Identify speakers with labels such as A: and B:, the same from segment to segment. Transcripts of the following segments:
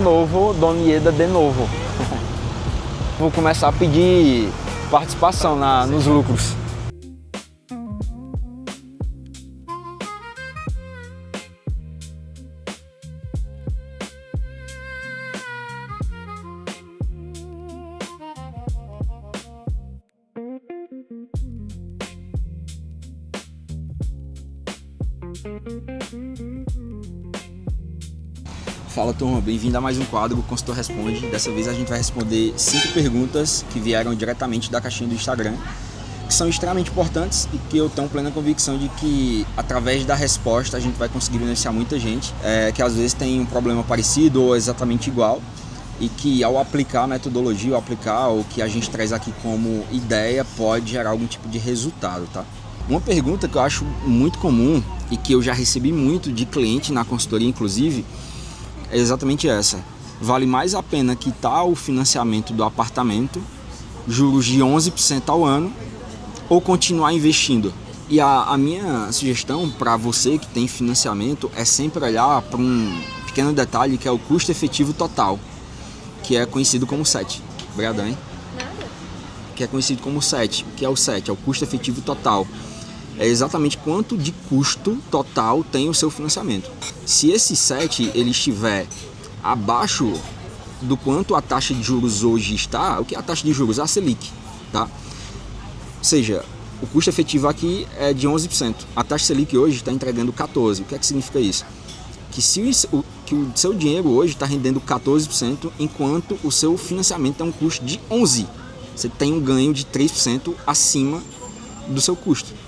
A: Novo, Dona Ieda de novo. Vou começar a pedir participação nos lucros.
B: Fala turma, bem-vindo a mais um quadro, o Consultor Responde. Dessa vez a gente vai responder 5 perguntas que vieram diretamente da caixinha do Instagram, que são extremamente importantes e que eu tenho plena convicção de que através da resposta a gente vai conseguir beneficiar muita gente, que às vezes tem um problema parecido ou exatamente igual, e que ao aplicar a metodologia, ao aplicar o que a gente traz aqui como ideia, pode gerar algum tipo de resultado, tá? Uma pergunta que eu acho muito comum e que eu já recebi muito de cliente na consultoria, inclusive, é exatamente essa. Vale mais a pena quitar o financiamento do apartamento, juros de 11% ao ano, ou continuar investindo? E a minha sugestão para você que tem financiamento é sempre olhar para um pequeno detalhe que é o custo efetivo total, que é conhecido como SET. Obrigado, hein? Nada. Que é conhecido como SET. O que é o SET? É o custo efetivo total. É exatamente quanto de custo total tem o seu financiamento. Se esse SET ele estiver abaixo do quanto a taxa de juros hoje está, o que é a taxa de juros? A Selic, tá? Ou seja, o custo efetivo aqui é de 11%. A taxa Selic hoje está entregando 14%. O que é que significa isso? Que o seu dinheiro hoje está rendendo 14%, enquanto o seu financiamento tem um custo de 11%. Você tem um ganho de 3% acima do seu custo.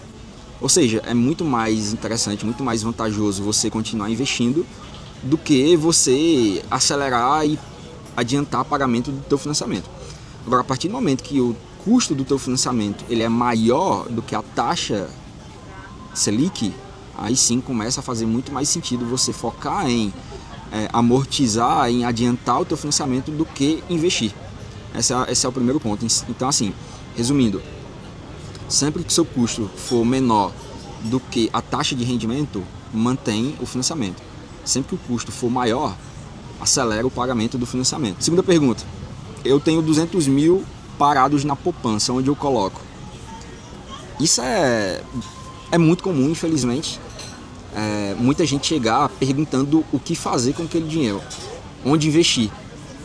B: Ou seja, é muito mais interessante, muito mais vantajoso você continuar investindo do que você acelerar e adiantar o pagamento do teu financiamento. Agora, a partir do momento que o custo do teu financiamento ele é maior do que a taxa Selic, aí sim começa a fazer muito mais sentido você focar em amortizar, em adiantar o teu financiamento do que investir. Esse é o primeiro ponto. Então, assim, resumindo, sempre que o seu custo for menor do que a taxa de rendimento, mantém o financiamento. Sempre que o custo for maior, acelera o pagamento do financiamento. Segunda pergunta. Eu tenho 200 mil parados na poupança, onde eu coloco? Isso é muito comum, infelizmente. Muita gente chegar perguntando o que fazer com aquele dinheiro, onde investir.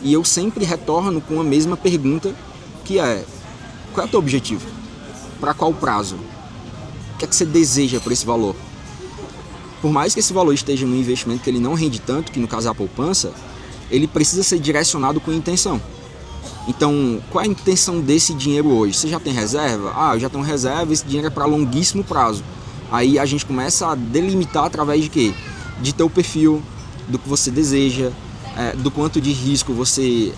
B: E eu sempre retorno com a mesma pergunta, que é: qual é o teu objetivo? Para qual prazo? O que é que você deseja por esse valor? Por mais que esse valor esteja num investimento que ele não rende tanto, que no caso é a poupança, ele precisa ser direcionado com intenção. Então, qual é a intenção desse dinheiro hoje? Você já tem reserva? Eu já tenho reserva, esse dinheiro é para longuíssimo prazo. Aí a gente começa a delimitar através de quê? De teu perfil, do que você deseja, do quanto de risco você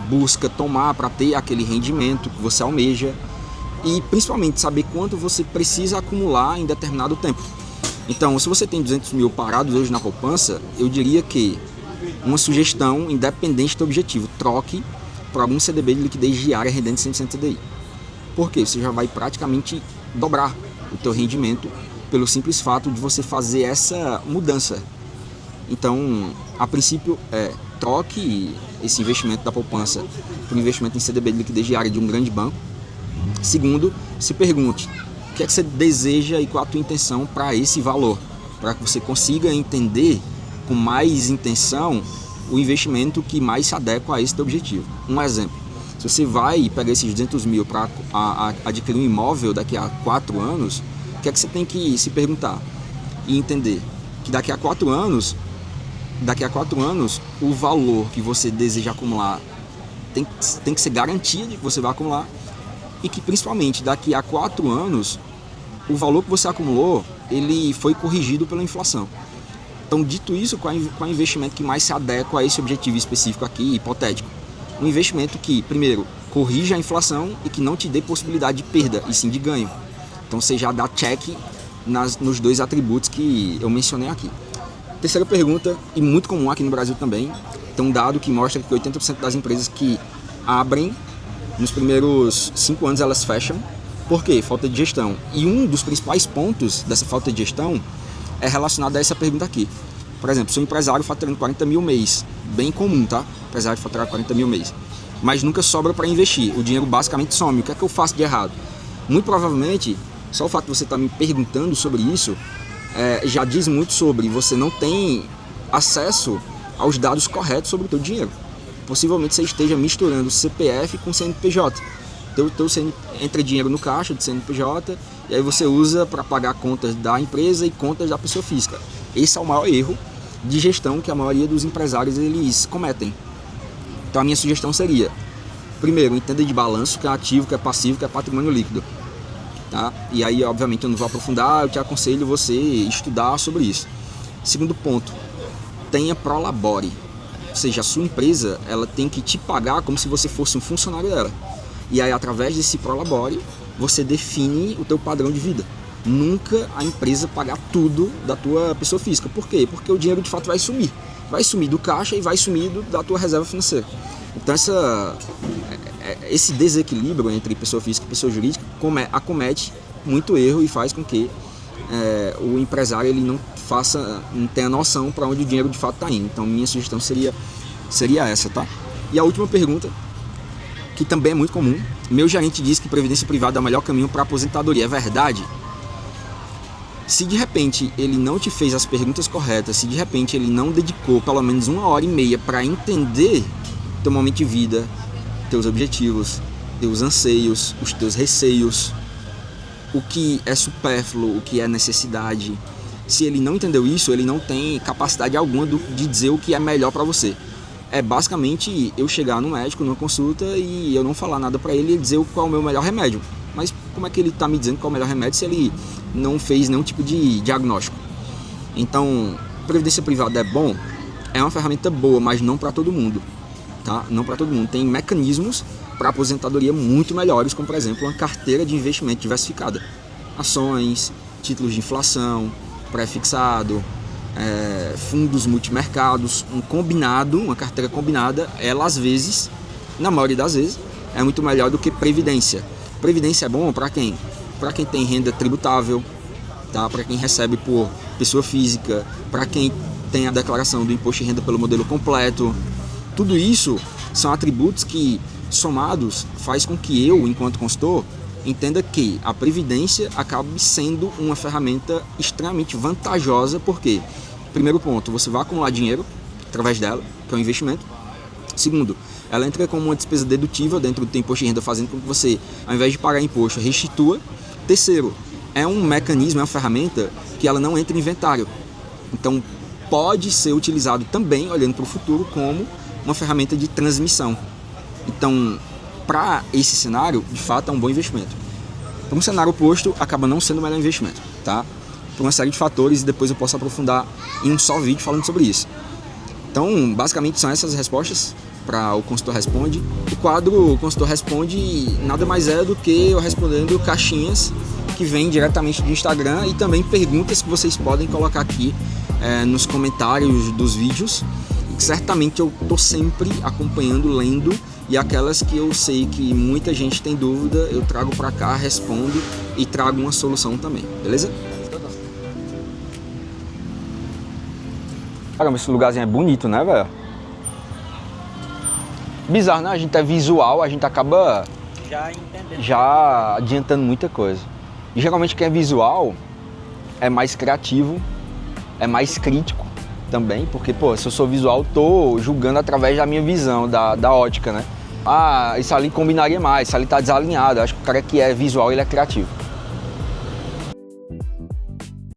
B: busca tomar para ter aquele rendimento que você almeja. E principalmente saber quanto você precisa acumular em determinado tempo. Então, se você tem 200 mil parados hoje na poupança, eu diria que uma sugestão, independente do objetivo, troque por algum CDB de liquidez diária rendendo 100% CDI. Por quê? Você já vai praticamente dobrar o teu rendimento pelo simples fato de você fazer essa mudança. Então, a princípio, troque esse investimento da poupança por investimento em CDB de liquidez diária de um grande banco. Segundo, se pergunte o que é que você deseja e qual a tua intenção para esse valor, para que você consiga entender com mais intenção o investimento que mais se adequa a esse teu objetivo. Um exemplo, se você vai pegar esses 200 mil para adquirir um imóvel daqui a 4 anos, o que é que você tem que se perguntar e entender? Que daqui a 4 anos, o valor que você deseja acumular tem que ser garantia de que você vai acumular. E que principalmente daqui a 4 anos, o valor que você acumulou, ele foi corrigido pela inflação. Então, dito isso, qual é o investimento que mais se adequa a esse objetivo específico aqui, hipotético? Um investimento que, primeiro, corrija a inflação e que não te dê possibilidade de perda, e sim de ganho. Então, você já dá check nos 2 atributos que eu mencionei aqui. Terceira pergunta, e muito comum aqui no Brasil também, tem um dado que mostra que 80% das empresas que abrem nos primeiros 5 anos elas fecham. Por quê? Falta de gestão. E um dos principais pontos dessa falta de gestão é relacionado a essa pergunta aqui. Por exemplo, sou empresário faturando 40 mil mês, bem comum, tá? Empresário faturar 40 mil mês. Mas nunca sobra para investir, o dinheiro basicamente some. O que é que eu faço de errado? Muito provavelmente, só o fato de você estar me perguntando sobre isso, já diz muito sobre você não tem acesso aos dados corretos sobre o teu dinheiro. Possivelmente você esteja misturando CPF com CNPJ. Entra dinheiro no caixa do CNPJ e aí você usa para pagar contas da empresa e contas da pessoa física. Esse é o maior erro de gestão que a maioria dos empresários eles cometem. Então a minha sugestão seria, primeiro, entenda de balanço, que é ativo, que é passivo, que é patrimônio líquido. Tá? E aí, obviamente, eu não vou aprofundar, eu te aconselho você estudar sobre isso. Segundo ponto, tenha prolabore. Ou seja, a sua empresa ela tem que te pagar como se você fosse um funcionário dela. E aí, através desse prolabore, você define o teu padrão de vida. Nunca a empresa pagar tudo da tua pessoa física. Por quê? Porque o dinheiro de fato vai sumir. Vai sumir do caixa e vai sumir da tua reserva financeira. Então esse desequilíbrio entre pessoa física e pessoa jurídica acomete muito erro e faz com que o empresário ele não tenha noção para onde o dinheiro de fato está indo. Então minha sugestão seria essa, tá? E a última pergunta, que também é muito comum. Meu gerente diz que previdência privada é o melhor caminho para aposentadoria. É verdade? Se de repente ele não te fez as perguntas corretas, se de repente ele não dedicou pelo menos 1h30 para entender teu momento de vida, teus objetivos, teus anseios, os teus receios, o que é supérfluo, o que é necessidade, se ele não entendeu isso, ele não tem capacidade alguma de dizer o que é melhor para você. É basicamente eu chegar no médico, numa consulta, e eu não falar nada para ele e dizer qual é o meu melhor remédio. Mas como é que ele está me dizendo qual é o melhor remédio se ele não fez nenhum tipo de diagnóstico? Então, previdência privada é bom, é uma ferramenta boa, mas não para todo mundo, tá? Não para todo mundo. Tem mecanismos para aposentadoria muito melhores, como por exemplo uma carteira de investimento diversificada, ações, títulos de inflação, pré-fixado, fundos multimercados, uma carteira combinada, ela às vezes, na maioria das vezes, é muito melhor do que previdência. Previdência é bom para quem? Para quem tem renda tributável, tá? Para quem recebe por pessoa física, para quem tem a declaração do imposto de renda pelo modelo completo. Tudo isso são atributos que, somados, faz com que eu, enquanto consultor, entenda que a previdência acabe sendo uma ferramenta extremamente vantajosa, porque, primeiro ponto, você vai acumular dinheiro através dela, que é um investimento. Segundo, ela entra como uma despesa dedutível dentro do teu imposto de renda, fazendo com que você, ao invés de pagar imposto, restitua. Terceiro, é um mecanismo, é uma ferramenta que ela não entra em inventário. Então, pode ser utilizado também, olhando para o futuro, como uma ferramenta de transmissão. Então, para esse cenário, de fato, é um bom investimento. Para um cenário oposto, acaba não sendo o melhor investimento, tá? Por uma série de fatores, e depois eu posso aprofundar em um só vídeo falando sobre isso. Então, basicamente, são essas respostas para o Consultor Responde. O quadro Consultor Responde nada mais é do que eu respondendo caixinhas que vêm diretamente do Instagram e também perguntas que vocês podem colocar aqui nos comentários dos vídeos. E certamente eu estou sempre acompanhando, lendo, e aquelas que eu sei que muita gente tem dúvida, eu trago para cá, respondo e trago uma solução também, beleza?
A: Caramba, esse lugarzinho é bonito, né, velho? Bizarro, né? A gente é visual, a gente acaba já adiantando muita coisa. E geralmente quem é visual é mais criativo, é mais crítico também, porque, pô, se eu sou visual, tô julgando através da minha visão, da ótica, né? Ah, isso ali combinaria mais, isso ali tá desalinhado. Acho que o cara que é visual, ele é criativo.